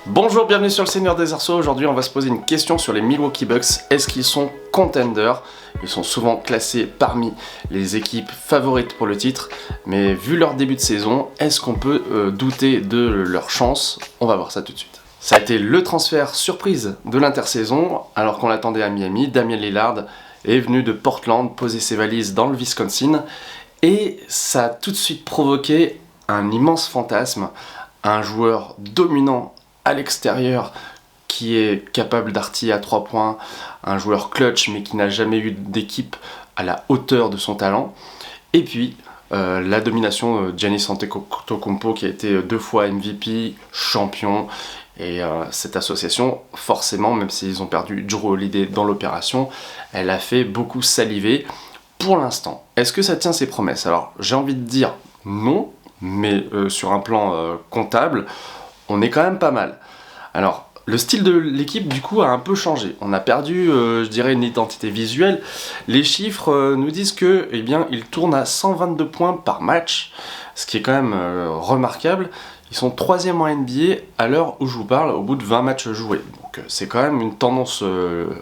Bonjour, bienvenue sur le Seigneur des Arceaux. Aujourd'hui, on va se poser une question sur les Milwaukee Bucks. Est-ce qu'ils sont contenders? Ils sont souvent classés parmi les équipes favorites pour le titre, mais vu leur début de saison, est-ce qu'on peut douter de leur chance? On va voir ça tout de suite. Ça a été le transfert surprise de l'intersaison, alors qu'on l'attendait à Miami. Damian Lillard est venu de Portland poser ses valises dans le Wisconsin, et ça a tout de suite provoqué un immense fantasme, un joueur dominant à l'extérieur qui est capable d'artiller à 3 points, un joueur clutch mais qui n'a jamais eu d'équipe à la hauteur de son talent, et puis la domination de Giannis Antetokounmpo qui a été 2 fois MVP, champion, et cette association, forcément, même s'ils ont perdu Jrue Holiday dans l'opération, elle a fait beaucoup saliver. Pour l'instant, est-ce que ça tient ses promesses? Alors j'ai envie de dire non, mais sur un plan comptable, on est quand même pas mal. Alors, le style de l'équipe, du coup, a un peu changé. On a perdu, je dirais, une identité visuelle. Les chiffres nous disent que, eh bien, ils tournent à 122 points par match, ce qui est quand même remarquable. Ils sont 3e en NBA à l'heure où je vous parle, au bout de 20 matchs joués. Donc, c'est quand même une tendance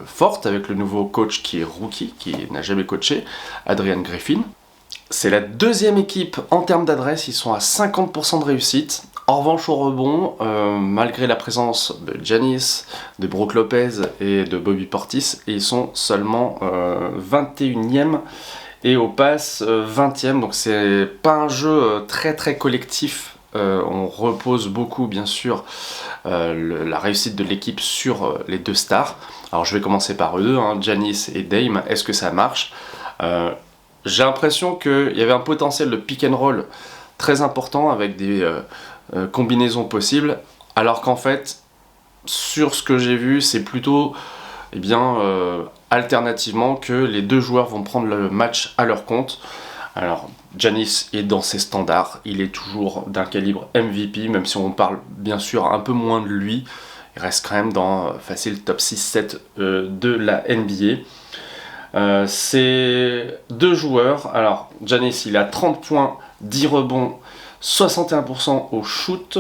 forte avec le nouveau coach qui est rookie, qui n'a jamais coaché, Adrian Griffin. C'est la 2e équipe en termes d'adresse, ils sont à 50% de réussite. En revanche, au rebond, malgré la présence de Giannis, de Brook Lopez et de Bobby Portis, ils sont seulement 21e et au pass 20e, donc c'est pas un jeu très très collectif. On repose beaucoup, bien sûr, la réussite de l'équipe sur les 2 stars. Alors je vais commencer par eux deux, Giannis et Dame. Est-ce que ça marche? J'ai l'impression qu'il y avait un potentiel de pick and roll très important avec des combinaisons possibles, alors qu'en fait, sur ce que j'ai vu, c'est plutôt alternativement que les 2 joueurs vont prendre le match à leur compte. Alors, Giannis est dans ses standards, il est toujours d'un calibre MVP, même si on parle bien sûr un peu moins de lui, il reste quand même dans facile top 6-7 de la NBA. Ces 2 joueurs, alors Giannis il a 30 points, 10 rebonds, 61% au shoot,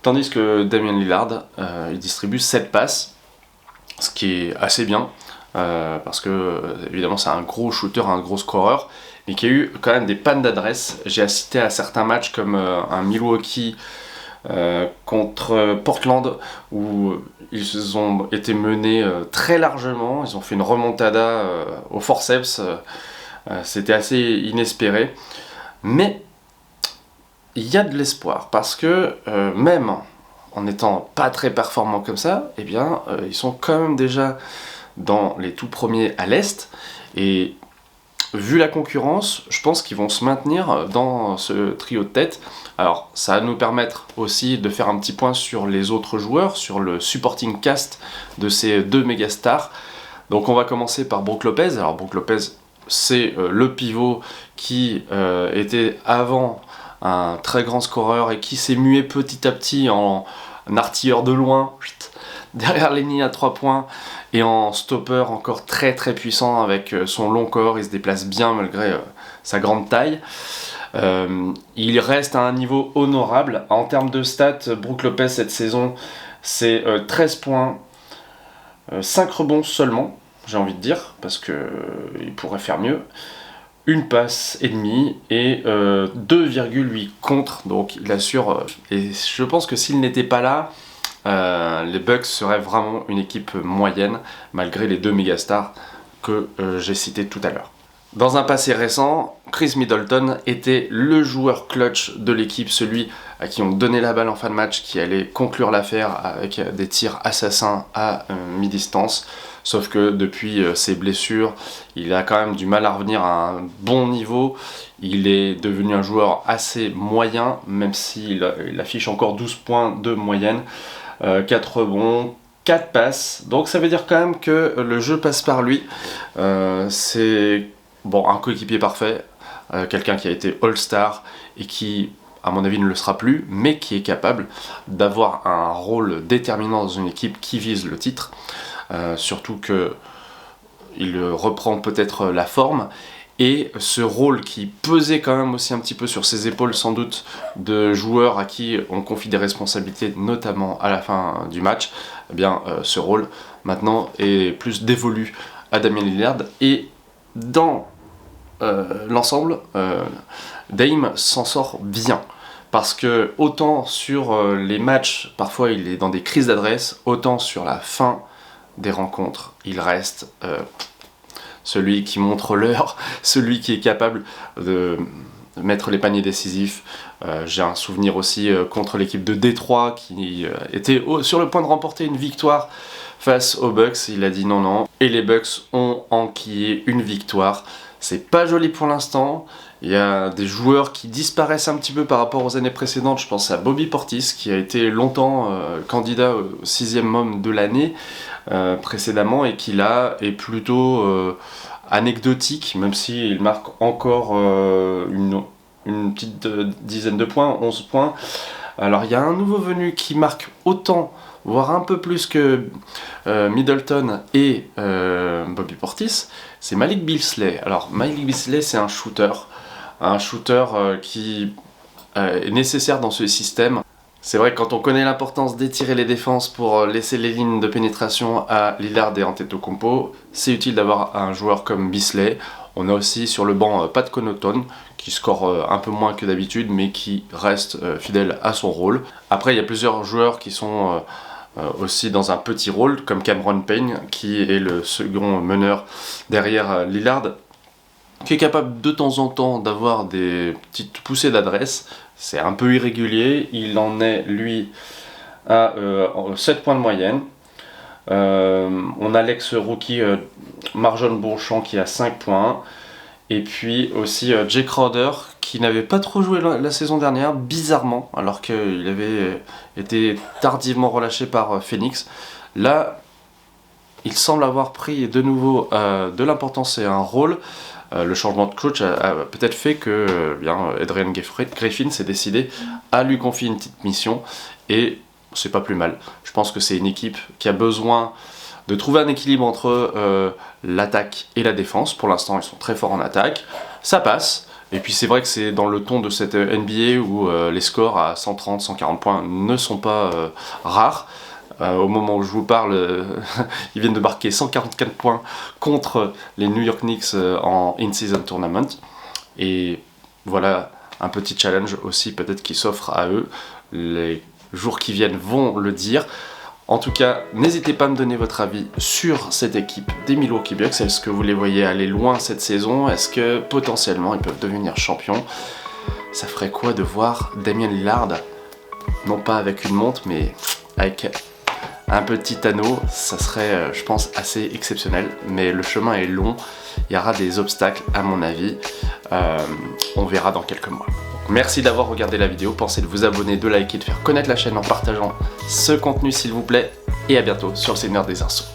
tandis que Damian Lillard il distribue 7 passes, ce qui est assez bien, parce que évidemment c'est un gros shooter, un gros scoreur, mais qui a eu quand même des pannes d'adresse. J'ai assisté à certains matchs comme un Milwaukee contre Portland, où ils ont été menés très largement, ils ont fait une remontada au forceps, c'était assez inespéré, mais il y a de l'espoir, parce que même en étant pas très performants comme ça, eh bien, ils sont quand même déjà dans les tout premiers à l'Est, et vu la concurrence, je pense qu'ils vont se maintenir dans ce trio de tête. Alors, ça va nous permettre aussi de faire un petit point sur les autres joueurs, sur le supporting cast de ces 2 mégastars. Donc, on va commencer par Brook Lopez. Alors, Brook Lopez, c'est le pivot qui était avant un très grand scoreur et qui s'est mué petit à petit en artilleur de loin, derrière les lignes à 3 points, et en stopper encore très très puissant avec son long corps. Il se déplace bien malgré sa grande taille. Il reste à un niveau honorable. En termes de stats, Brook Lopez cette saison, c'est 13 points, 5 rebonds seulement, j'ai envie de dire, parce qu'il pourrait faire mieux. 1 passe et demie et 2,8 contre, donc il assure. Et je pense que s'il n'était pas là, les Bucks seraient vraiment une équipe moyenne, malgré les 2 mégastars que j'ai cités tout à l'heure. Dans un passé récent, Chris Middleton était le joueur clutch de l'équipe, celui à qui on donnait la balle en fin de match, qui allait conclure l'affaire avec des tirs assassins à mi-distance. Sauf que depuis ses blessures, il a quand même du mal à revenir à un bon niveau. Il est devenu un joueur assez moyen, même s'il affiche encore 12 points de moyenne, 4 rebonds, 4 passes. Donc ça veut dire quand même que le jeu passe par lui. C'est un coéquipier parfait, quelqu'un qui a été All-Star et qui, à mon avis, ne le sera plus, mais qui est capable d'avoir un rôle déterminant dans une équipe qui vise le titre. Surtout qu'il reprend peut-être la forme, Et ce rôle qui pesait quand même aussi un petit peu sur ses épaules sans doute de joueurs à qui on confie des responsabilités, notamment à la fin du match, eh bien ce rôle maintenant est plus dévolu à Damian Lillard. Et dans l'ensemble, Dame s'en sort bien. Parce que autant sur les matchs, parfois il est dans des crises d'adresse, autant sur la fin des rencontres, il reste celui qui montre l'heure, celui qui est capable de mettre les paniers décisifs. J'ai un souvenir aussi contre l'équipe de Détroit qui était sur le point de remporter une victoire face aux Bucks. Il a dit non, et les Bucks ont enquillé une victoire. C'est pas joli pour l'instant. Il y a des joueurs qui disparaissent un petit peu par rapport aux années précédentes. Je pense à Bobby Portis qui a été longtemps candidat au 6e homme de l'année précédemment et qui là est plutôt anecdotique, même s'il marque encore une petite dizaine de points, 11 points. Alors il y a un nouveau venu qui marque autant, voire un peu plus que Middleton et Bobby Portis, c'est Malik Beasley. Alors Malik Beasley c'est un shooter qui est nécessaire dans ce système. C'est vrai que quand on connaît l'importance d'étirer les défenses pour laisser les lignes de pénétration à Lillard et Antetokounmpo, c'est utile d'avoir un joueur comme Beasley. On a aussi sur le banc Pat Connaughton qui score un peu moins que d'habitude mais qui reste fidèle à son rôle. Après il y a plusieurs joueurs qui sont aussi dans un petit rôle comme Cameron Payne qui est le second meneur derrière Lillard, qui est capable de temps en temps d'avoir des petites poussées d'adresse. C'est un peu irrégulier, il en est lui à 7 points de moyenne. On a l'ex-rookie Marjon Beauchamp qui a 5 points. Et puis aussi Jay Crowder qui n'avait pas trop joué la saison dernière, bizarrement, alors qu'il avait été tardivement relâché par Phoenix. Là, il semble avoir pris de nouveau de l'importance et un rôle. Le changement de coach a peut-être fait que Adrian Griffin s'est décidé à lui confier une petite mission et c'est pas plus mal. Je pense que c'est une équipe qui a besoin de trouver un équilibre entre l'attaque et la défense. Pour l'instant, ils sont très forts en attaque, ça passe. Et puis c'est vrai que c'est dans le ton de cette NBA où les scores à 130, 140 points ne sont pas rares. Au moment où je vous parle, ils viennent de marquer 144 points contre les New York Knicks en In-Season Tournament. Et voilà un petit challenge aussi peut-être qui s'offre à eux. Les jours qui viennent vont le dire. En tout cas, n'hésitez pas à me donner votre avis sur cette équipe des Milwaukee Bucks. Est-ce que vous les voyez aller loin cette saison? Est-ce que potentiellement ils peuvent devenir champions? Ça ferait quoi de voir Damian Lillard, non pas avec une montre, mais avec un petit anneau? Ça serait, je pense, assez exceptionnel. Mais le chemin est long, il y aura des obstacles à mon avis. On verra dans quelques mois. Merci d'avoir regardé la vidéo, pensez de vous abonner, de liker, de faire connaître la chaîne en partageant ce contenu s'il vous plaît, et à bientôt sur le Seigneur des Insos.